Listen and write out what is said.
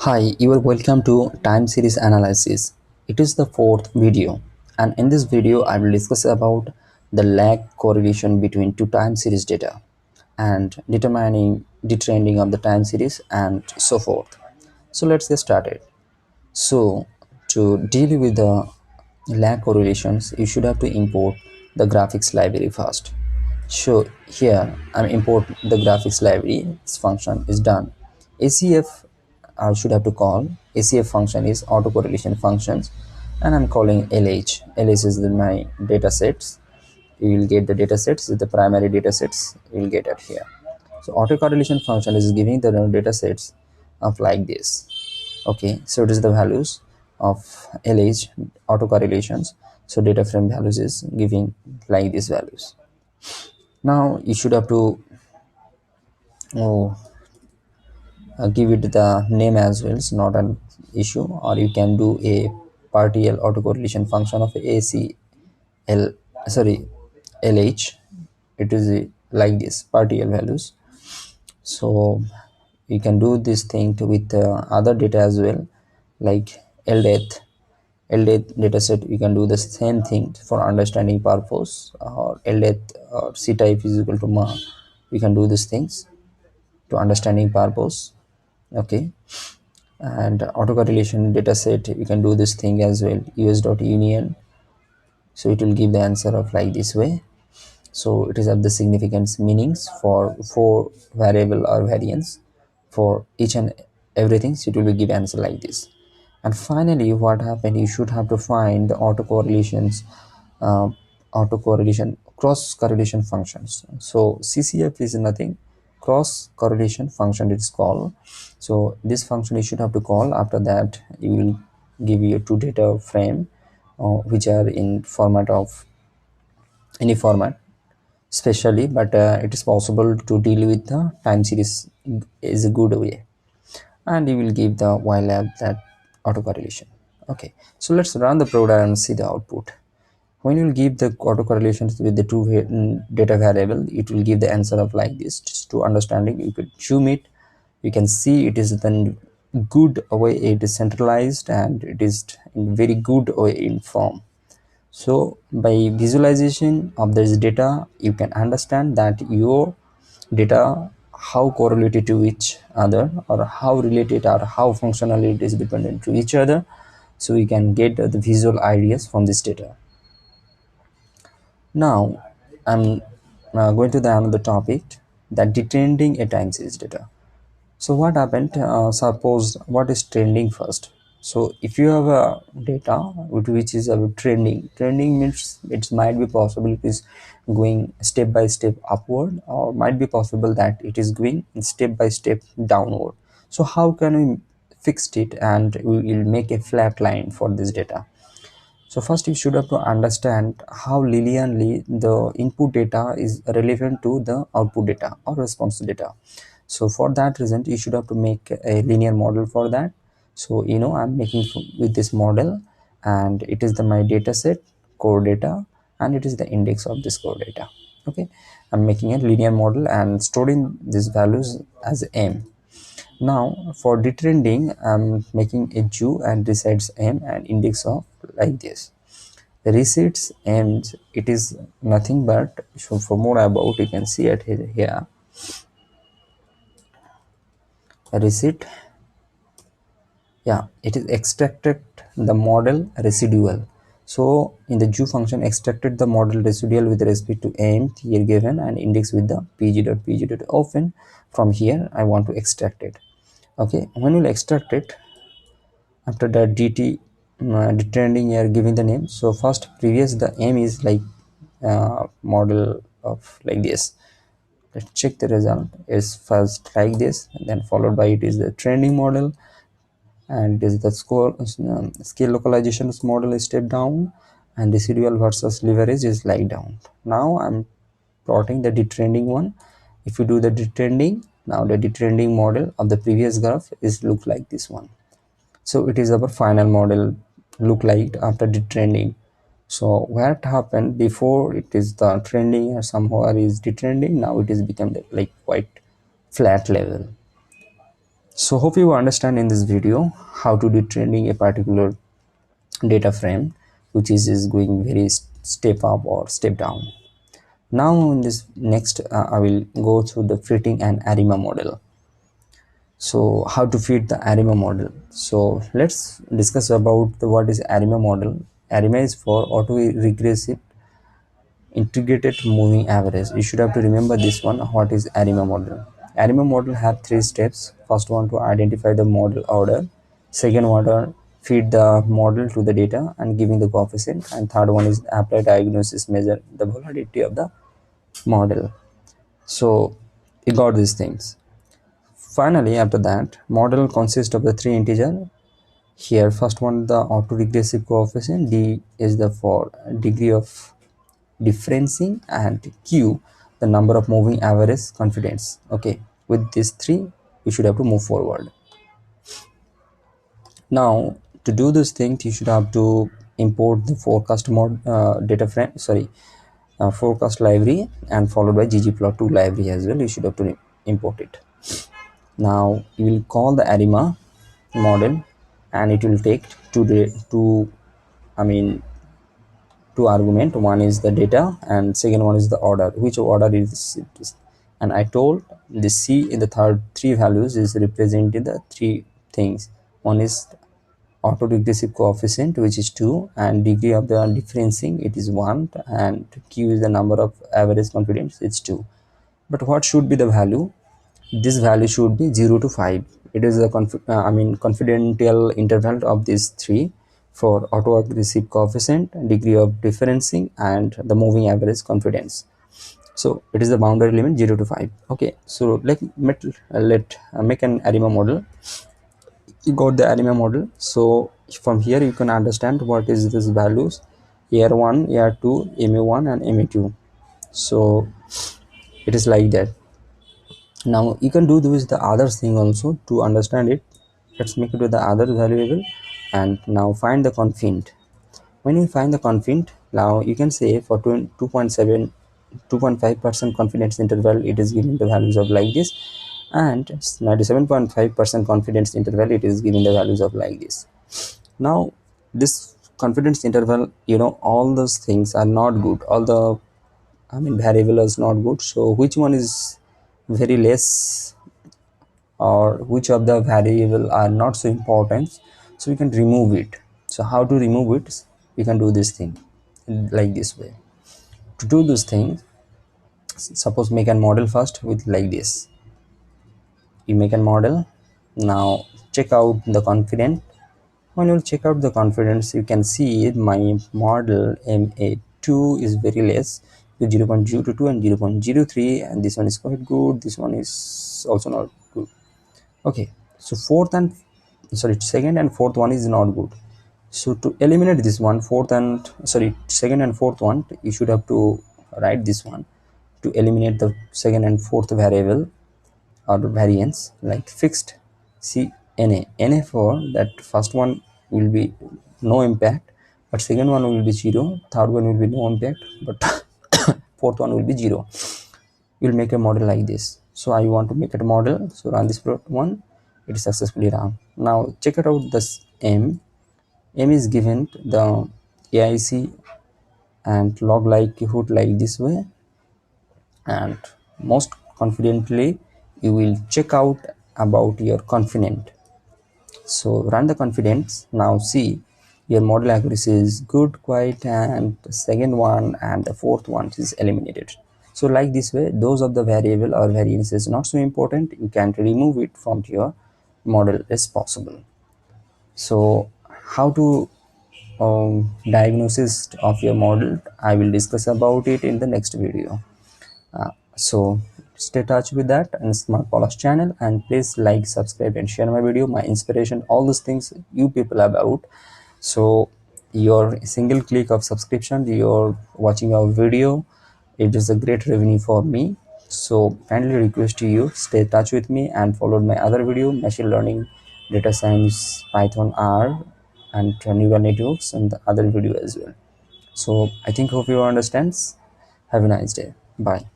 Hi, you are welcome to time series analysis. It is the fourth video, and in this video I will discuss about the lag correlation between two time series data and determining the trending of the time series and so forth. So let's get started. So to deal with the lag correlations, you should have to import the graphics library first. So here I'm import the graphics library. This function is done. ACF I should have to call. ACF function is autocorrelation functions, and I'm calling LH. LH is my data sets. You will get the data sets, the primary data sets you will get it here. So autocorrelation function is giving the data sets of like this. Okay, so it is the values of LH autocorrelations. So data frame values is giving like these values. Now you should have to oh, give it the name as well. It's not an issue, or you can do a partial autocorrelation function of ACL, sorry, LH. It is like this partial values. So you can do this thing with other data as well, like LDATH dataset. You can do the same thing for understanding purpose, or LDATH or C type is equal to ma. We can do these things to understanding purpose. Okay, and autocorrelation dataset, you can do this thing as well, us.union. So it will give the answer of like this way. So it is of the significance meanings for four variable or variance for each and everything. So it will give answer like this. And finally, what happened, you should have to find the autocorrelations, uh, autocorrelation cross correlation functions. So CCF is nothing, cross correlation function it is called. So this function you should have to call. After that you will give you two data frame, which are in format of any format especially, but it is possible to deal with the time series is a good way, and you will give the ylab that autocorrelation. Okay, so let's run the program and see the output. When you will give the autocorrelations with the two data variable, it will give the answer of like this. Just to understanding, you could zoom it, you can see it is then good way, it is centralized, and it is in very good way in form. So by visualization of this data, you can understand that your data how correlated to each other, or how related or how functional it is dependent to each other. So we can get the visual ideas from this data. Now I'm going to the another topic, that detrending a time series data. So what happened, suppose what is trending first. So if you have a data which is a trending means it might be possible it is going step by step upward, or might be possible that it is going step by step downward. So how can we fix it and we will make a flat line for this data? So first you should have to understand how linearly the input data is relevant to the output data or response data. So for that reason you should have to make a linear model for that. So I'm making with this model, and it is the my data set core data, and it is the index of this core data. Okay, I'm making a linear model and storing these values as m. Now for detrending, I'm making a Jew and resides m and index of like this. The receipts and it is nothing but, so for more about you can see it here. A receipt, yeah, it is extracted the model residual. So in the Jew function, extracted the model residual with respect to m here given, and index with the pg.pg. Often from here I want to extract it. Okay, when we'll extract it, after that dt detrending here giving the name. So first previous the m is like model of like this. Let's check the result is first like this, and then followed by it is the trending model, and it is the score scale localizations model is step down, and residual versus leverage is like down. Now I'm plotting the detrending one. If you do the detrending, now the detrending model of the previous graph is look like this one. So it is our final model look like after the trending. So what happened before, it is the trending or somewhere is detrending, now it is become like quite flat level. So hope you understand in this video how to do training a particular data frame, which is going very step up or step down. Now in this next, I will go through the fitting and ARIMA model. So how to fit the ARIMA model. So let's discuss about what is ARIMA model. ARIMA is for auto regressive integrated moving average. You should have to remember this one. What is ARIMA model? ARIMA model have three steps. First one to identify the model order. Second one to feed the model to the data and giving the coefficient. And third one is apply diagnosis, measure the validity of the model. So you got these things. Finally, after that, model consists of the three integer. Here, first one the autoregressive coefficient. D is the for degree of differencing, and Q the number of moving average confidence. Okay, with these three, you should have to move forward. Now, to do this thing, you should have to import the forecast mod data frame. Sorry, forecast library and followed by ggplot2 library as well. You should have to import it. Now you will call the ARIMA model, and it will take two I mean two argument. One is the data and second one is the order. Which order is it? And I told the C in the third three values is representing the three things. One is autoregressive coefficient, which is 2, and degree of the differencing, it is 1, and Q is the number of average confidence, it's 2. But what should be the value? This value should be 0 to 5. It is a confidential interval of these three for autoaggressive coefficient, degree of differencing, and the moving average confidence. So it is the boundary limit 0 to 5. Okay, so let make an ARIMA model. You got the ARIMA model. So from here you can understand what is this values: AR1, AR2, MA1, and MA2. So it is like that. Now you can do this the other thing also to understand it. Let's make it with the other variable, and now find the confident. When you find the confident, now you can say for 2.7 2.5% confidence interval, it is giving the values of like this, and 97.5% confidence interval, it is giving the values of like this. Now this confidence interval, all those things are not good. All the variable is not good. So which one is very less, or which of the variable are not so important, so we can remove it. So how to remove it? We can do this thing like this way. To do this thing, suppose make a model first with like this. You make a model. Now check out the confidence. When you check out the confidence, you can see my model MA2 is very less, 0.02 and 0.03, and this one is quite good, this one is also not good. Okay, so second and fourth one is not good. So to eliminate this one, second and fourth one, you should have to write this one to eliminate the second and fourth variable or variance, like fixed. See, na for that first one will be no impact, but second one will be 0, third one will be no impact, but fourth one will be 0. We'll make a model like this. So I want to make it a model, so run this one. It is successfully run. Now check it out. This m is given the AIC and log likelihood like this way, and most confidently you will check out about your confident. So run the confidence. Now see, your model accuracy is good, quite, and the second one and the fourth one is eliminated. So like this way, those of the variable or variance is not so important, you can remove it from your model is possible. So how to diagnosis of your model, I will discuss about it in the next video. So stay touch with that and Smart Polish channel, and please like, subscribe, and share my video, my inspiration, all those things you people about. So your single click of subscription, you're watching our video, it is a great revenue for me. So kindly request to you, stay touch with me and follow my other video, machine learning, data science, Python, R, and neural networks, and the other video as well. So I think hope you understands. Have a nice day. Bye.